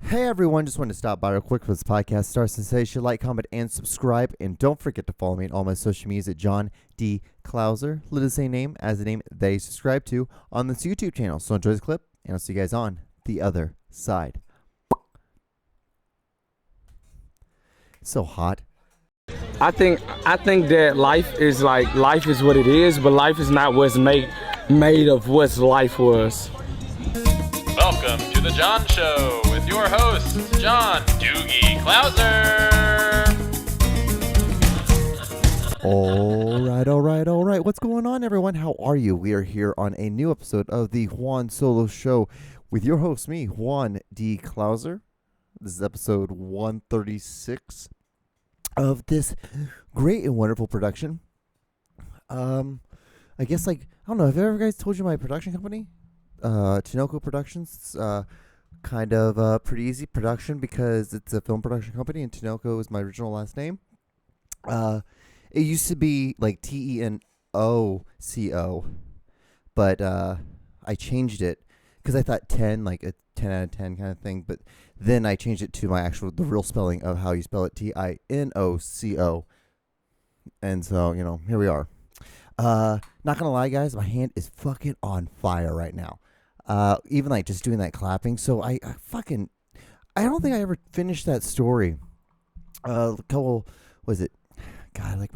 Hey everyone, just wanted to stop by real quick for this podcast. Star Sensation, like, comment, and subscribe. And don't forget to follow me on all my social medias at John D. Clouser. Literally the same name as the name they subscribe to on this YouTube channel. So enjoy this clip, and I'll see you guys on the other side. So hot. I think that life is what it is, but life is not what's made of what life was. Welcome to the John Show with your host, John Doogie Clouser. All right. What's going on, everyone? How are you? We are here on a new episode of the Juan Solo Show with your host, me, Juan D. Clouser. This is episode 136 of this great and wonderful production. I guess, I don't know, have ever guys told you my production company? Tinoco Productions. It's kind of pretty easy production because it's a film production company, and Tinoco is my original last name. It used to be like Tenoco, but I changed it because I thought 10, like a 10 out of 10 kind of thing. But then I changed it to the real spelling of how you spell it, Tinoco. And so, here we are. Not gonna lie, guys, my hand is fucking on fire right now. Even just doing that clapping. So I don't think I ever finished that story. My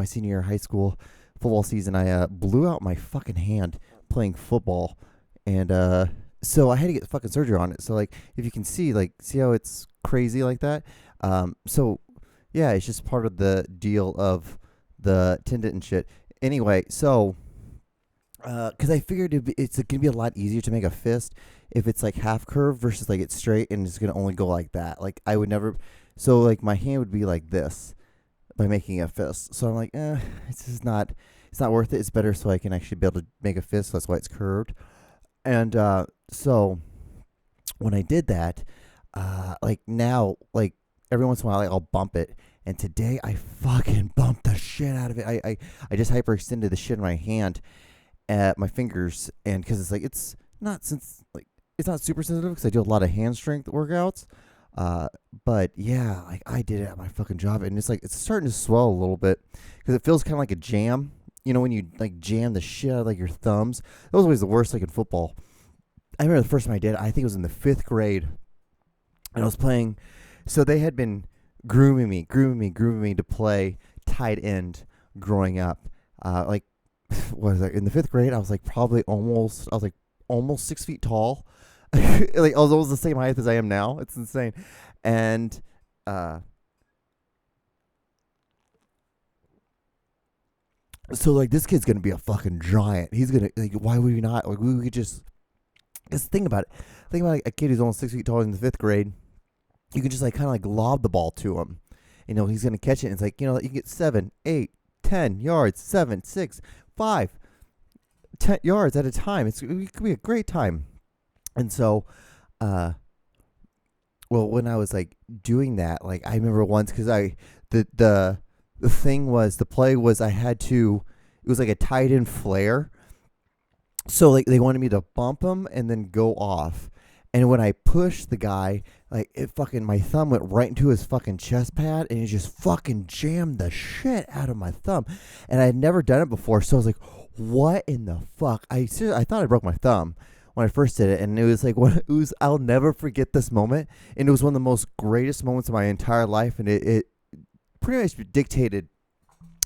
senior year of high school football season, I blew out my fucking hand playing football, and so I had to get fucking surgery on it. So if you can see how it's crazy like that. So yeah, it's just part of the deal of the tendon and shit. Anyway, so because I figured it's going to be a lot easier to make a fist if it's half curve versus it's straight and it's going to only go like that. I would never, so my hand would be like this by making a fist. So I'm like, it's not worth it. It's better so I can actually be able to make a fist. So that's why it's curved. And so when I did that, now, every once in a while, I'll bump it. And today I fucking bumped the shit out of it. I just hyperextended the shit in my hand at my fingers, and because it's not super sensitive because I do a lot of hand strength workouts. But yeah, I did it at my fucking job, and it's starting to swell a little bit because it feels kind of like a jam. When you jam the shit out of your thumbs. That was always the worst in football. I remember the first time I did it, I think it was in the 5th grade, and I was playing. So they had been grooming me to play tight end growing up. What was I in the 5th grade? I was almost 6 feet tall. I was almost the same height as I am now. It's insane. And so this kid's gonna be a fucking giant. He's gonna why would we not? We could just think about it. Think about a kid who's almost 6 feet tall in the 5th grade. You can just kind of lob the ball to him. He's gonna catch it. And it's you can get 7, 8, 10 yards, 7, 6, 5, 10 yards at a time. It could be a great time. And so, when I was doing that, I remember once because the play was it was a tight end flare. So they wanted me to bump him and then go off. And when I pushed the guy, my thumb went right into his fucking chest pad, and it just fucking jammed the shit out of my thumb. And I had never done it before, so I was like, what in the fuck? I thought I broke my thumb when I first did it, and it was I'll never forget this moment, and it was one of the most greatest moments of my entire life, and it pretty much dictated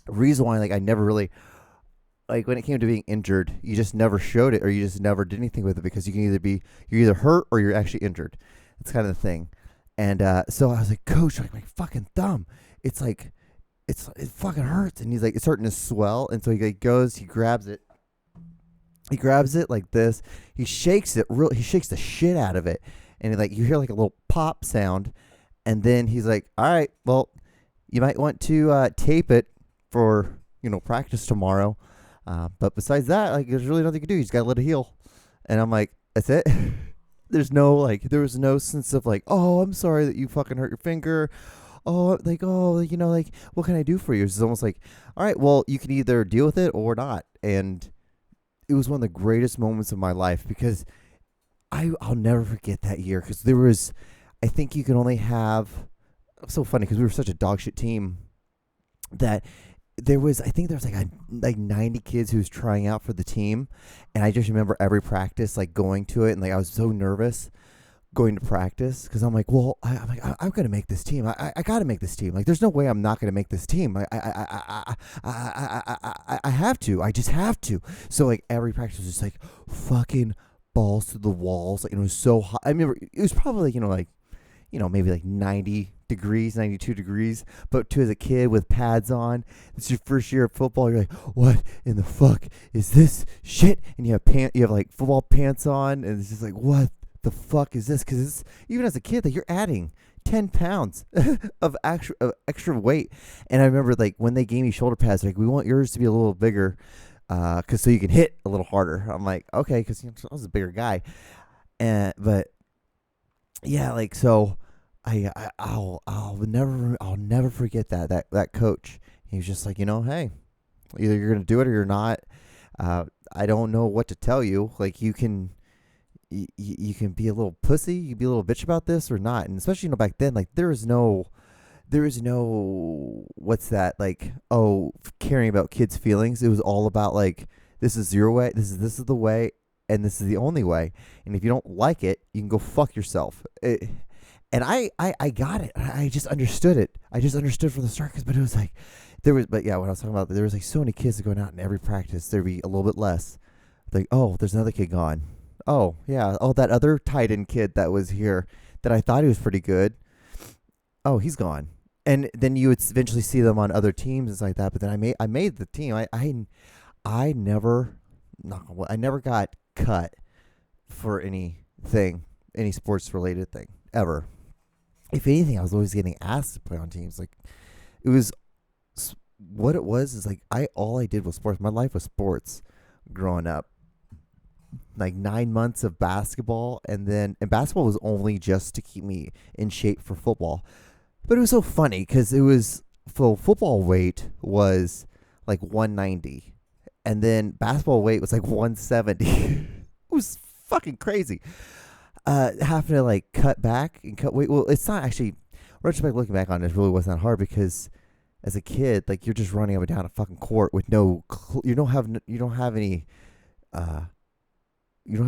the reason why I never really, when it came to being injured, you just never showed it, or you just never did anything with it, because you're either hurt or you're actually injured. It's kind of the thing. And so I was like, Coach, my fucking thumb, it fucking hurts. And he's it's starting to swell. And so he goes, he grabs it like this. He shakes it he shakes the shit out of it. And you hear a little pop sound. And then he's like, all right, well, you might want to tape it for, practice tomorrow. But besides that, there's really nothing you can do. You just got to let it heal. And I'm like, that's it? There's no, there was no sense of oh, I'm sorry that you fucking hurt your finger. Oh, what can I do for you? It's almost all right, well, you can either deal with it or not. And it was one of the greatest moments of my life because I'll never forget that year because I think you can only have. It's so funny because we were such a dog shit team that I think there was like 90 kids who was trying out for the team, and I just remember every practice like going to it, and like I was so nervous going to practice because I'm like, well, I'm gonna make this team. I gotta make this team. Like, there's no way I'm not gonna make this team. I have to. I just have to. So like every practice was just like fucking balls to the walls. Like, it was so hot. I remember it was probably maybe like 90 degrees, 92 degrees. But as a kid with pads on, it's your first year of football. You're like, what in the fuck is this shit? And you have like football pants on, and it's just like, what the fuck is this? Because even as a kid, like, you're adding 10 pounds of extra weight. And I remember like when they gave me shoulder pads, like, we want yours to be a little bigger, cause so you can hit a little harder. I'm like, okay, because I was a bigger guy, but yeah, like, so I'll never forget that coach. He was just like, hey, either you're gonna do it or you're not. I don't know what to tell you. Like, you can be a little pussy, you can be a little bitch about this or not. And especially, back then, like, there is no what's that, like, caring about kids' feelings. It was all about like, this is your way, this is the way, and this is the only way. And if you don't like it, you can go fuck yourself. And I got it. I just understood it. I just understood from the start. But it was like, but yeah, what I was talking about, there was like so many kids going out in every practice. There'd be a little bit less. Like, oh, there's another kid gone. Oh, yeah. Oh, that other tight end kid that was here that I thought he was pretty good. Oh, he's gone. And then you would eventually see them on other teams and stuff like that. But then I made the team. I never got cut for anything, any sports related thing ever. If anything, I was always getting asked to play on teams. Like, it was what it was is like all I did was sports. My life was sports growing up. Like 9 months of basketball, and basketball was only just to keep me in shape for football. But it was so funny because it was football weight was like 190, and then basketball weight was like 170. It was fucking crazy. Having to like cut back and cut weight. Well, it's not actually. Retrospect, looking back on it, really wasn't that hard because as a kid, like, you're just running up and down a fucking court with you don't have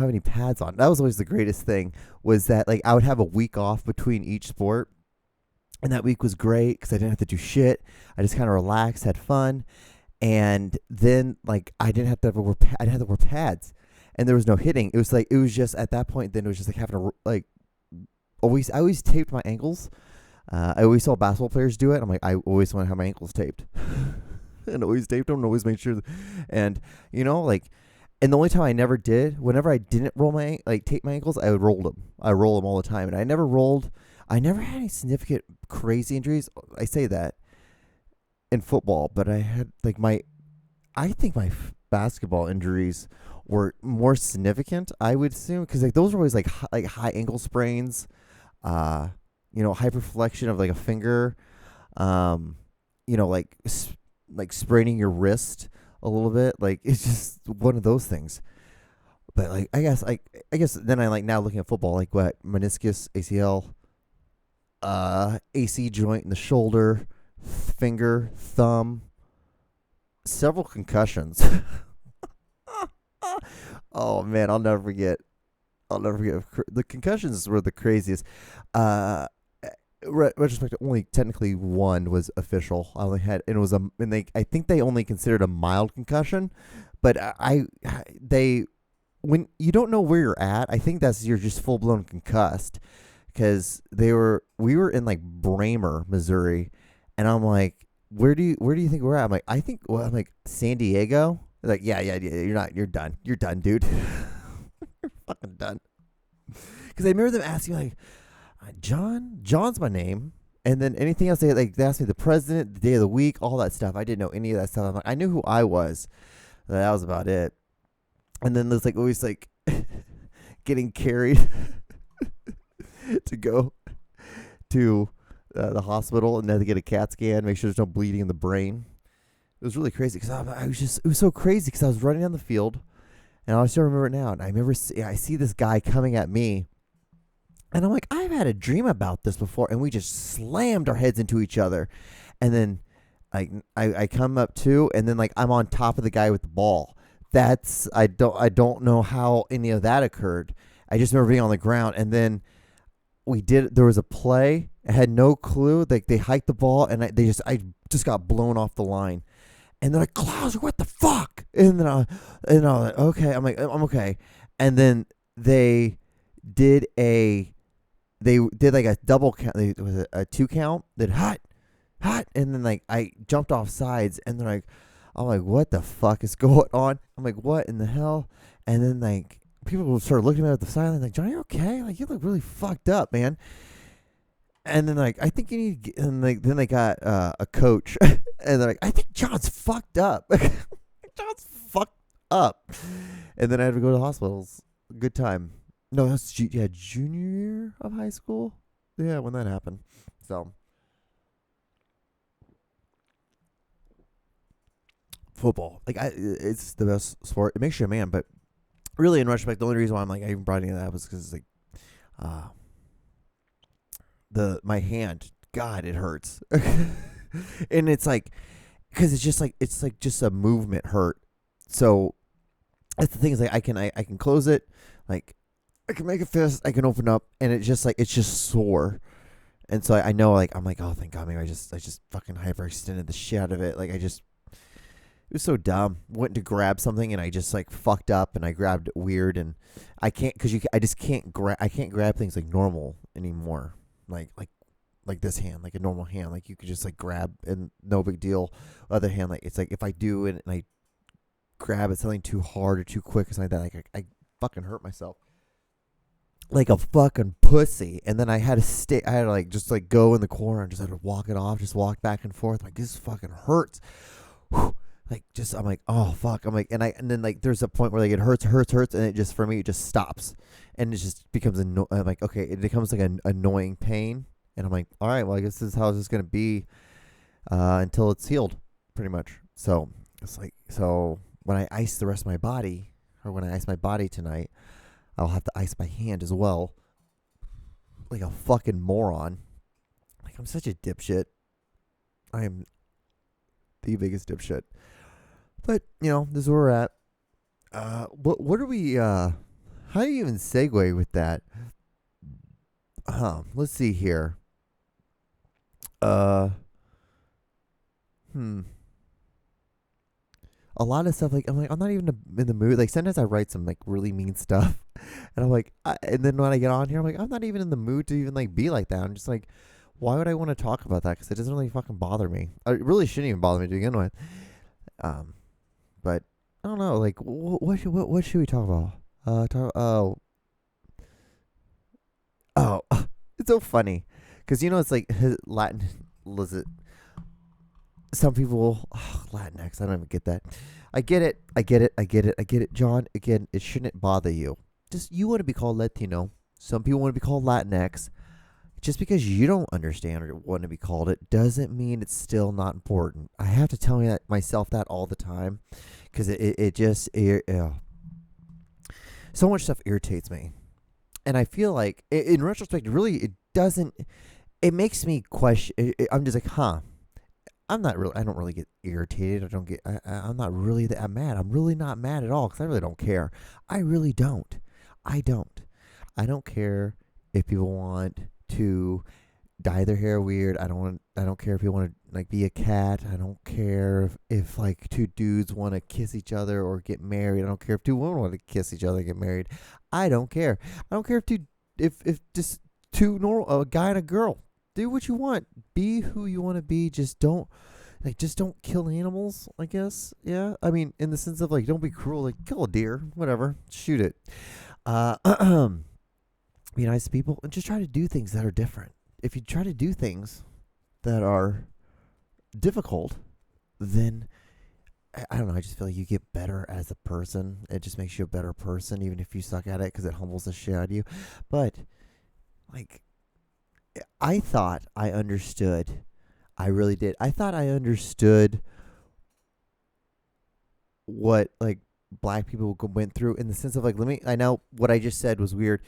any pads on. That was always the greatest thing, was that like I would have a week off between each sport, and that week was great because I didn't have to do shit. I just kind of relaxed, had fun, and then like I didn't have to wear pads, and there was no hitting. It was just at that point. Then it was just like having to like I always taped my ankles. I always saw basketball players do it. I'm like, I always want to have my ankles taped, and always taped them, and always made sure. And like. And the only time I never did, whenever I didn't tape my ankles, I would roll them. I roll them all the time. And I never had any significant crazy injuries. I say that in football, but I had I think my basketball injuries were more significant, I would assume, because like those were always like high ankle sprains, hyperflexion of like a finger, like spraining your wrist a little bit. Like, it's just one of those things. But like I guess then I like, now looking at football, like, what, meniscus, ACL, AC joint in the shoulder, finger, thumb, several concussions. Oh man, I'll never forget. The concussions were the craziest. Retrospect, only technically one was official. I only had, and it was I think they only considered a mild concussion, but when you don't know where you're at, I think you're just full blown concussed, because we were in like Bramer, Missouri, and I'm like, where do you think we're at? I'm like San Diego. They're like, yeah, you're done, dude. You're fucking done. Because I remember them asking me, like, John's my name, and then anything else, they asked me the president, the day of the week, all that stuff. I didn't know any of that stuff. I'm like, I knew who I was. That was about it. And then there's like always like getting carried to go to the hospital, and then to get a CAT scan, make sure there's no bleeding in the brain. It was really crazy because it was so crazy because I was running down the field, and I still remember it now. And I remember I see this guy coming at me, And I'm like, I've had a dream about this before, and we just slammed our heads into each other. And then like I come up to, and then like I'm on top of the guy with the ball. That's I don't know how any of that occurred. I just remember being on the ground, and then there was a play. I had no clue. Like they hiked the ball, and I just got blown off the line. And they're like, Clouser, what the fuck? And then I was like, okay. I'm like, I'm okay. And then they did like a double count. It was a 2 count. Then hot, and then like I jumped off sides, and they're like, I'm like, what the fuck is going on? I'm like, what in the hell? And then like people started looking at me at the sideline, like, Johnny, you okay? Like, you look really fucked up, man. And then like, I think you need to get, and like then they got a coach, and they're like, I think John's fucked up. John's fucked up. And then I had to go to the hospitals. Good time. No, that's junior year of high school. Yeah, when that happened. So football, like it's the best sport. It makes you a man. But really, in retrospect, the only reason why I'm like I even brought any of that was because like, my hand, God, it hurts. And it's like, because it's like just a movement hurt. So that's the thing, is like I can close it, like I can make a fist, I can open up, and it's just sore. And so I know, like, I'm like, oh, thank God, maybe I just fucking hyperextended the shit out of it. Like, it was so dumb. Went to grab something, and I just like fucked up, and I grabbed it weird, and I can't, I can't grab things like normal anymore. Like this hand, like a normal hand, like you could just like grab and no big deal. Other hand, like it's like if I do it and I grab at something too hard or too quick or something like that, like I fucking hurt myself like a fucking pussy. And then I had to like just like go in the corner and just had to walk it off, just walk back and forth. Like, this fucking hurts. Whew. Like, just, I'm like, oh fuck. I'm like, and then like there's a point where like it hurts, and it just, for me, it just stops, and it just becomes I'm like, okay, it becomes like an annoying pain, and I'm like, all right, well, I guess this is how it's gonna be until it's healed, pretty much. So it's like, so when I ice the rest of my body, or when I ice my body tonight, I'll have to ice my hand as well, like a fucking moron. Like, I'm such a dipshit. I am the biggest dipshit. But, you know, this is where we're at. What are we, how do you even segue with that? Let's see here. A lot of stuff, like, I'm not even in the mood. Like, sometimes I write some, like, really mean stuff. And I'm like, and then when I get on here, I'm like, I'm not even in the mood to even, like, be like that. I'm just like, why would I want to talk about that? Because it doesn't really fucking bother me. It really shouldn't even bother me to begin with. But I don't know. Like, what should we talk about? It's so funny, because you know it's like Latin. Was it? Some people, Latinx. I don't even get that. I get it, John. Again, it shouldn't bother you. Just, you want to be called Latino. Some people want to be called Latinx. Just because you don't understand or want to be called it doesn't mean it's still not important. I have to tell myself that all the time, because it just so much stuff irritates me, and I feel like in retrospect, really, it doesn't. It makes me question. I'm just like, I don't really get irritated. I'm not really that mad. I'm really not mad at all, because I really don't care. I really don't. I don't care if people want to dye their hair weird. I don't care if you want to like be a cat. I don't care if like two dudes want to kiss each other or get married. I don't care if two women want to kiss each other and get married. I don't care. I don't care if just two normal, a guy and a girl. Do what you want. Be who you want to be. Just don't kill animals, I guess. Yeah. I mean, in the sense of like, don't be cruel. Like, kill a deer, whatever. Shoot it. Be nice to people and just try to do things that are different. If you try to do things that are difficult, then I don't know. I just feel like you get better as a person. It just makes you a better person, even if you suck at it, because it humbles the shit out of you. But like, I thought I understood. I really did. I thought I understood what like black people went through, in the sense of like, I know what I just said was weird.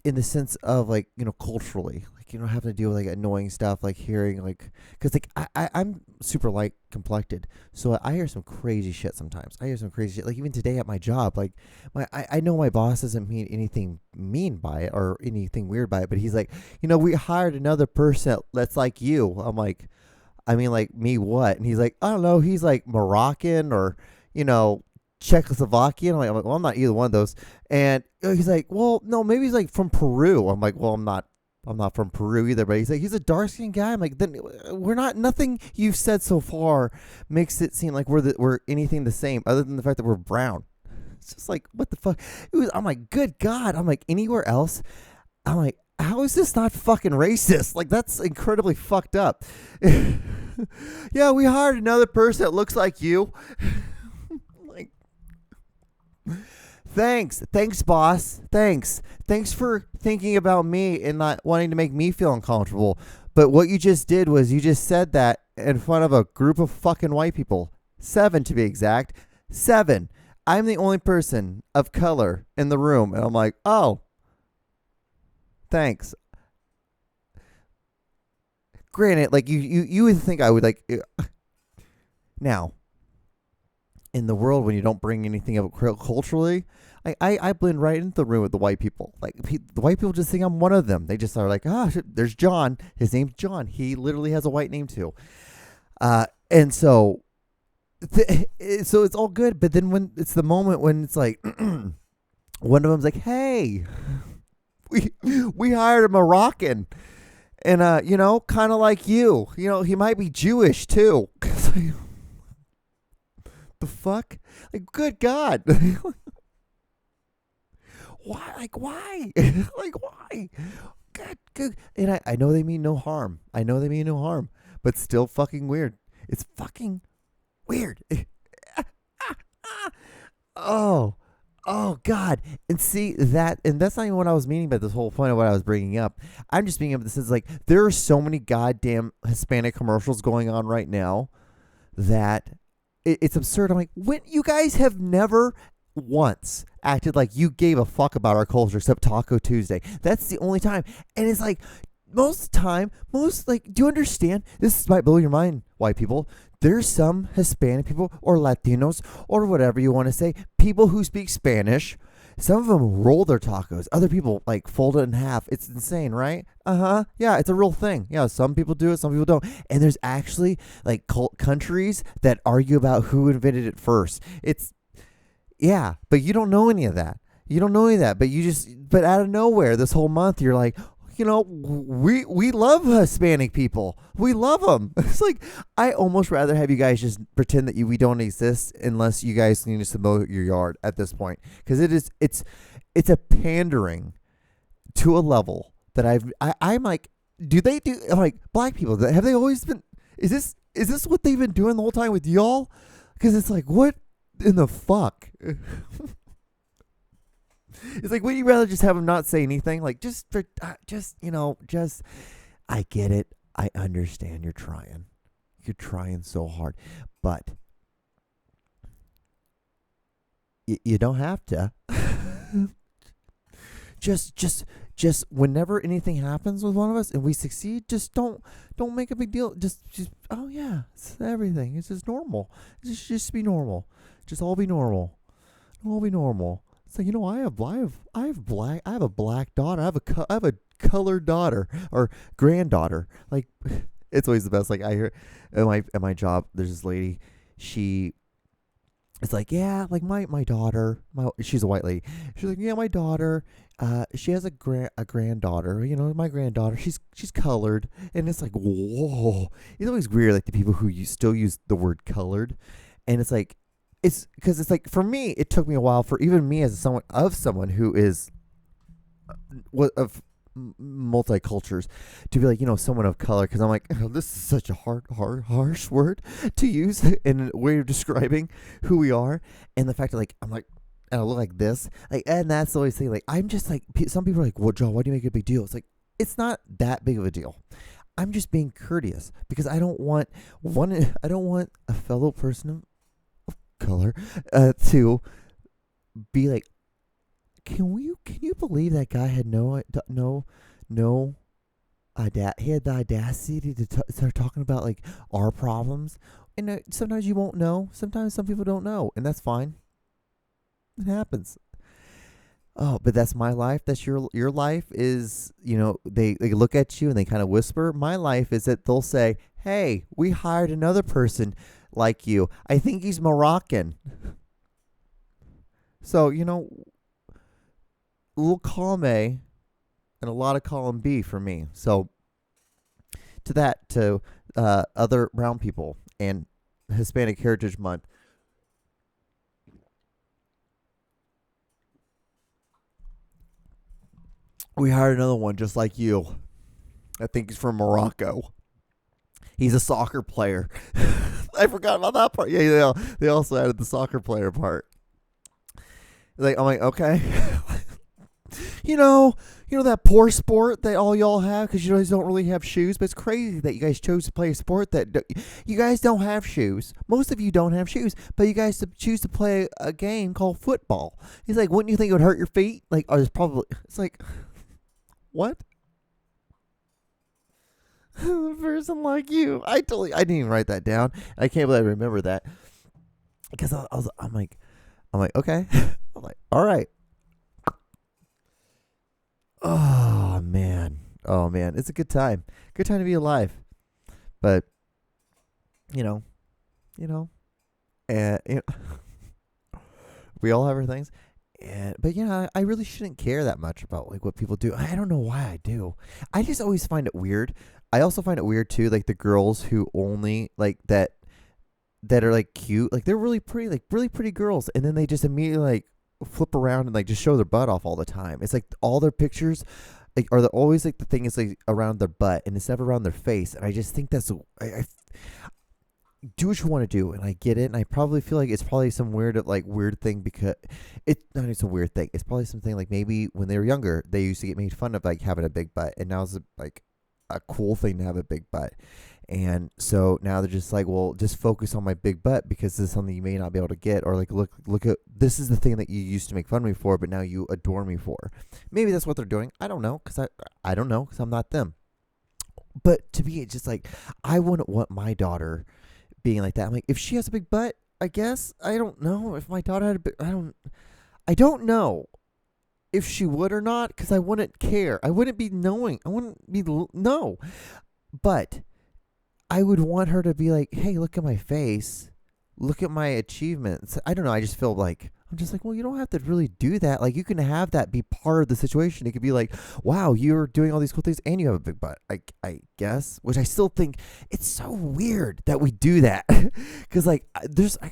in the sense of like, culturally, like, having to deal with like annoying stuff, like hearing like, because like I'm super light complected, so I hear some crazy shit sometimes. I hear some crazy shit, like even today at my job, like I know my boss doesn't mean anything mean by it or anything weird by it, but he's like, we hired another person that's like you. I'm like, I mean, like me what? And he's like, I don't know, he's like Moroccan or Czechoslovakian. I'm like, well, I'm not either one of those. And he's like, well, no, maybe he's like from Peru. I'm like, well, I'm not from Peru either. But he's like, he's a dark skinned guy. I'm like, then we're not. Nothing you've said so far makes it seem like we're anything the same, other than the fact that we're brown. It's just like, what the fuck? I'm like, good God. I'm like, anywhere else, I'm like, how is this not fucking racist? Like, that's incredibly fucked up. Yeah, we hired another person that looks like you. Like, thanks, boss. Thanks for thinking about me and not wanting to make me feel uncomfortable. But what you just did was you just said that in front of a group of fucking white people. 7 to be exact. 7. I'm the only person of color in the room. And I'm like, oh, thanks. Granted, like you would think I would like now in the world when you don't bring anything up culturally, I blend right into the room with the white people. Like the white people just think I'm one of them. They just are like, shit, there's John. His name's John. He literally has a white name too. And so it's all good. But then when it's the moment when it's like one of them's like, hey, we hired a Moroccan. And, kind of like you. He might be Jewish, too. The fuck? Like, good God. Why? Like, why? Like, why? Good. And I know they mean no harm. But still fucking weird. It's fucking weird. Oh, God. And see that, and that's not even what I was meaning by this whole point of what I was bringing up. I'm just being able to say, like, there are so many goddamn Hispanic commercials going on right now that it's absurd. I'm like, when you guys have never once acted like you gave a fuck about our culture except Taco Tuesday. That's the only time. And it's like, most of the time, do you understand? This might blow your mind, white people. There's some Hispanic people or Latinos or whatever you want to say, people who speak Spanish. Some of them roll their tacos. Other people like fold it in half. It's insane, right? Yeah, it's a real thing. Yeah, some people do it, some people don't. And there's actually like countries that argue about who invented it first. Yeah, but you don't know any of that. But out of nowhere, this whole month, you're like, we love Hispanic people. We love them. It's like, I almost rather have you guys just pretend that we don't exist unless you guys need to mow your yard at this point. Because it's a pandering to a level that I'm like, I'm like, black people, have they always been, is this what they've been doing the whole time with y'all? Because it's like, what in the fuck? It's like, would you rather just have them not say anything? Like, I get it. I understand you're trying. You're trying so hard. But you don't have to. just whenever anything happens with one of us and we succeed, just don't make a big deal. Just oh yeah, it's everything. It's just normal. Just be normal. Just all be normal. All be normal. It's like, I have a black daughter. I have a colored daughter or granddaughter. Like, it's always the best. Like, I hear at my job, there's this lady. It's like, yeah, like my daughter. She's a white lady. She's like, yeah, my daughter. She has a granddaughter. My granddaughter. She's colored, and it's like, whoa. It's always weird, like the people who still use the word colored, and it's like. It's because it's like, for me, it took me a while for even me as someone who is of multicultures to be like, someone of color. Because I'm like, this is such a harsh word to use in a way of describing who we are. And the fact that like, I'm like, and I look like this, like, and that's always thing. Like, I'm just like, some people are like, well, John, why do you make it a big deal? It's like, it's not that big of a deal. I'm just being courteous because I don't want a fellow person of color to be like Can you believe that guy had no he had the audacity to start talking about like our problems? And sometimes you won't know. Sometimes some people don't know, and that's fine. It happens. Oh, but that's my life. That's your life. Is they look at you and they kind of whisper. My life is that they'll say, "Hey, we hired another person like you. I think he's Moroccan." So a little column A and a lot of column B for me. So to other brown people and Hispanic Heritage Month. We hired another one just like you. I think he's from Morocco. He's a soccer player. I forgot about that part. Yeah, they also added the soccer player part. I'm like, okay. you know that poor sport that all y'all have because you guys don't really have shoes. But it's crazy that you guys chose to play a sport that you guys don't have shoes. Most of you don't have shoes, but you guys choose to play a game called football. He's like, wouldn't you think it would hurt your feet? Like, it's like, what? A person like you. I didn't even write that down. I can't believe I remember that because I'm like, okay. I'm like, all right. Oh man, it's a good time. Good time to be alive. But and we all have our things. But I really shouldn't care that much about like what people do. I don't know why I do. I just always find it weird. I also find it weird too, like the girls who only like that are like cute, like they're really pretty, like really pretty girls, and then they just immediately like flip around and like just show their butt off all the time. It's like all their pictures like are always like the thing is like around their butt and it's never around their face. And I just think that's I do what you want to do, and I get it, and I probably feel like it's probably some weird thing because it's not even a weird thing. It's probably something like maybe when they were younger they used to get made fun of like having a big butt, and now it's like a cool thing to have a big butt. And so now they're just like, well, just focus on my big butt because this is something you may not be able to get, or like look at this is the thing that you used to make fun of me for, but now you adore me for. Maybe that's what they're doing. I don't know because I don't know because I'm not them. But to me, it's just like I wouldn't want my daughter being like that. I'm like, if she has a big butt, I guess I don't know if my daughter had a big. I don't know if she would or not because I wouldn't care. I wouldn't be knowing. I wouldn't be no, but I would want her to be like, hey, look at my face. Look at my achievements. I don't know. I just feel like, I'm just like, well, you don't have to really do that. Like, you can have that be part of the situation. It could be like, wow, you're doing all these cool things and you have a big butt, I guess, which I still think it's so weird that we do that. Because, like, I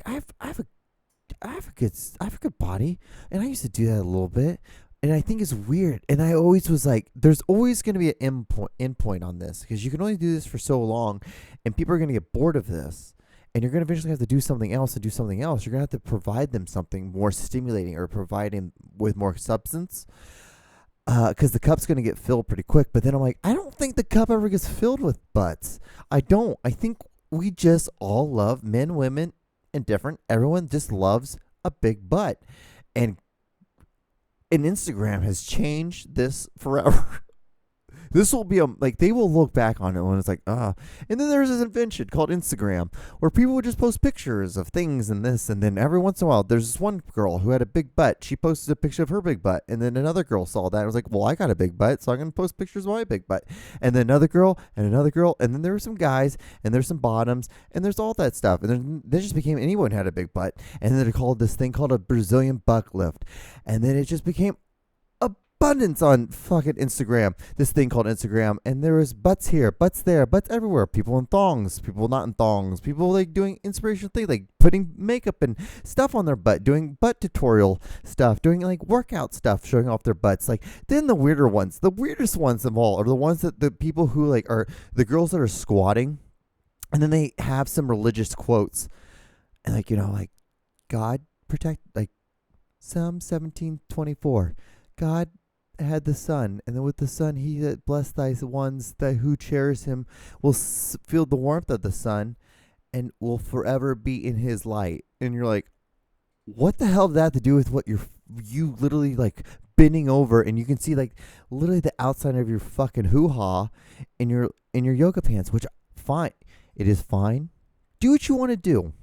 have a good body, and I used to do that a little bit. And I think it's weird. And I always was like, there's always going to be an endpoint on this because you can only do this for so long and people are going to get bored of this. And you're going to eventually have to do something else and do something else. You're going to have to provide them something more stimulating or provide them with more substance because the cup's going to get filled pretty quick. But then I'm like, I don't think the cup ever gets filled with butts. I don't. I think we just all love men, women, and different. Everyone just loves a big butt. And Instagram has changed this forever. This will be they will look back on it when it's like, And then there's this invention called Instagram where people would just post pictures of things and this. And then every once in a while, there's this one girl who had a big butt. She posted a picture of her big butt. And then another girl saw that and was like, well, I got a big butt, so I'm going to post pictures of my big butt. And then another girl and another girl. And then there were some guys and there's some bottoms and there's all that stuff. And then they just became anyone had a big butt. And then they called this thing called a Brazilian butt lift. And then it just became abundance on fucking Instagram, this thing called Instagram, and there was butts here, butts there, butts everywhere, people in thongs, people not in thongs, people like doing inspirational things, like putting makeup and stuff on their butt, doing butt tutorial stuff, doing like workout stuff, showing off their butts. Like, then the weirdest ones of all are the ones that the people who like are the girls that are squatting, and then they have some religious quotes, and like, like God protect, like Psalm 17:24, God had the Son, and then with the Son he that blessed thy ones that who cherish him will feel the warmth of the sun and will forever be in his light. And you're like, what the hell did that have to do with what you literally like bending over and you can see like literally the outside of your fucking hoo-ha in your yoga pants, which fine. It is fine. Do what you want to do.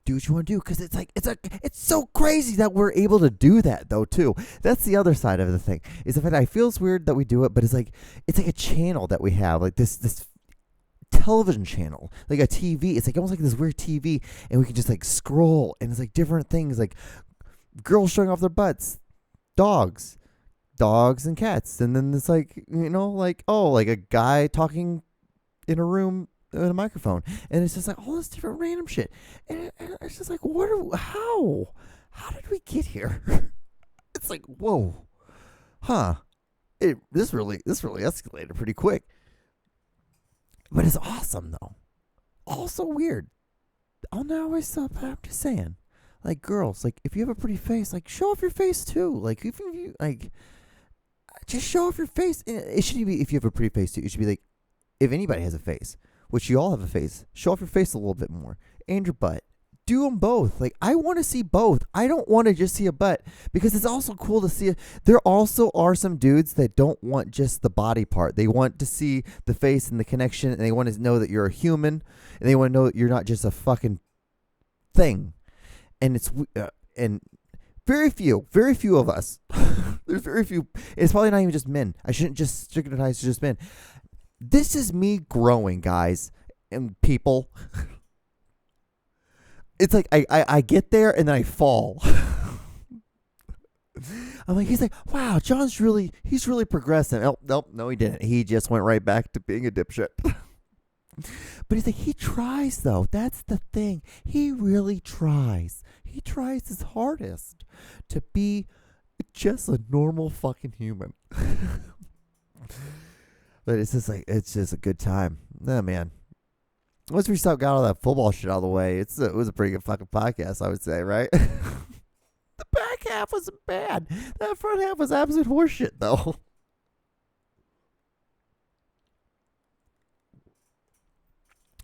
Do what you want to do, because it's so crazy that we're able to do that though too. That's the other side of the thing. Is the fact that I feel it's weird that we do it, but it's like a channel that we have, like this television channel, like a TV. It's like almost like this weird TV, and we can just like scroll, and it's like different things, like girls showing off their butts, dogs and cats, and then it's like, you know, like, oh, like a guy talking in a room in a microphone, and it's just like all this different random shit, and it's just like, how did we get here? It's like, whoa, huh? This really escalated pretty quick, but it's awesome though. Also weird. I'll not always stop. I'm just saying, like, girls, like, if you have a pretty face, like, show off your face too. Like, if you like, just show off your face. It shouldn't be if you have a pretty face too. It should be like, if anybody has a face, which you all have a face, show off your face a little bit more, and your butt. Do them both. Like, I want to see both. I don't want to just see a butt, because it's also cool to see. There also are some dudes that don't want just the body part. They want to see the face and the connection, and they want to know that you're a human, and they want to know that you're not just a fucking thing. And it's and very few of us. There's very few. It's probably not even just men. I shouldn't just stigmatize just men. This is me growing, guys and people. It's like I get there and then I fall. I'm like, he's like, wow, he's really progressing. Oh, nope, no, he didn't. He just went right back to being a dipshit. But he's like, he tries though. That's the thing. He really tries. He tries his hardest to be just a normal fucking human. But it's just a good time. Nah, man. Once we got all that football shit out of the way, it was a pretty good fucking podcast, I would say, right? The back half wasn't bad. That front half was absolute horseshit, though.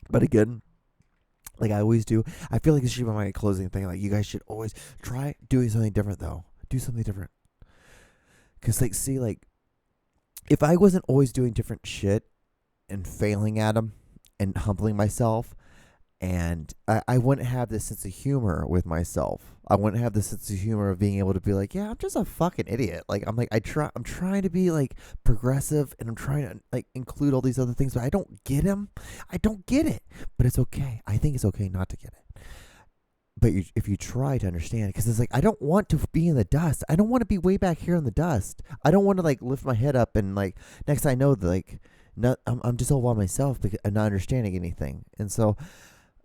But again, like I always do, I feel like this should be my closing thing. Like, you guys should always try doing something different, though. Do something different. Because, like, see, like, if I wasn't always doing different shit and failing at them and humbling myself, and I wouldn't have this sense of humor with myself. I wouldn't have this sense of humor of being able to be like, yeah, I'm just a fucking idiot. Like, I'm trying to be like progressive, and I'm trying to like include all these other things, but I don't get them. I don't get it, but it's okay. I think it's okay not to get it. But if you try to understand, because it's like, I don't want to be in the dust. I don't want to be way back here in the dust. I don't want to like lift my head up and like next thing I know, like, I'm just all by myself because I'm not understanding anything. And so,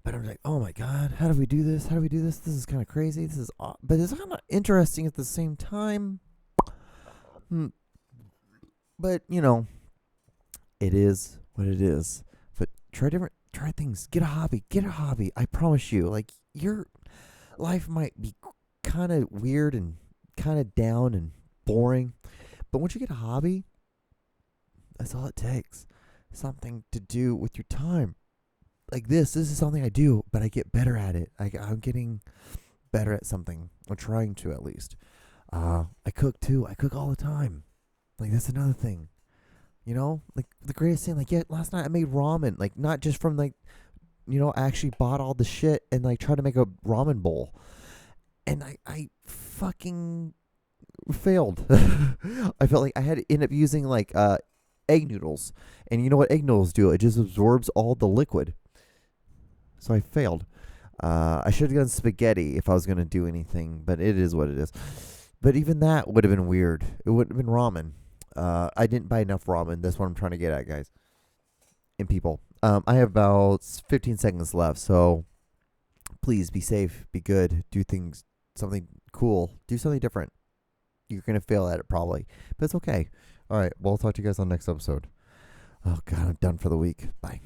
but I'm like, oh my God, how do we do this? This is kind of crazy. But it's kind of interesting at the same time. But you know, it is what it is. But try things. Get a hobby. I promise you, like, your life might be kind of weird and kind of down and boring, but once you get a hobby, that's all it takes. Something to do with your time. Like this is something I do, but I get better at it. I'm getting better at something. I'm trying to, at least. I cook too. I cook all the time. Like, that's another thing. You know, like the greatest thing. Like, yeah, last night I made ramen. Like, not just from like, you know, I actually bought all the shit and like tried to make a ramen bowl, and I fucking failed. I felt like I had to end up using like egg noodles, and you know what egg noodles do? It just absorbs all the liquid. So I failed. I should have done spaghetti if I was gonna do anything, but it is what it is. But even that would have been weird. It wouldn't have been ramen. I didn't buy enough ramen. That's what I'm trying to get at, guys. And people. I have about 15 seconds left, so please be safe, be good, do something cool, do something different. You're going to fail at it probably, but it's okay. All right, well, I'll talk to you guys on the next episode. Oh, God, I'm done for the week. Bye.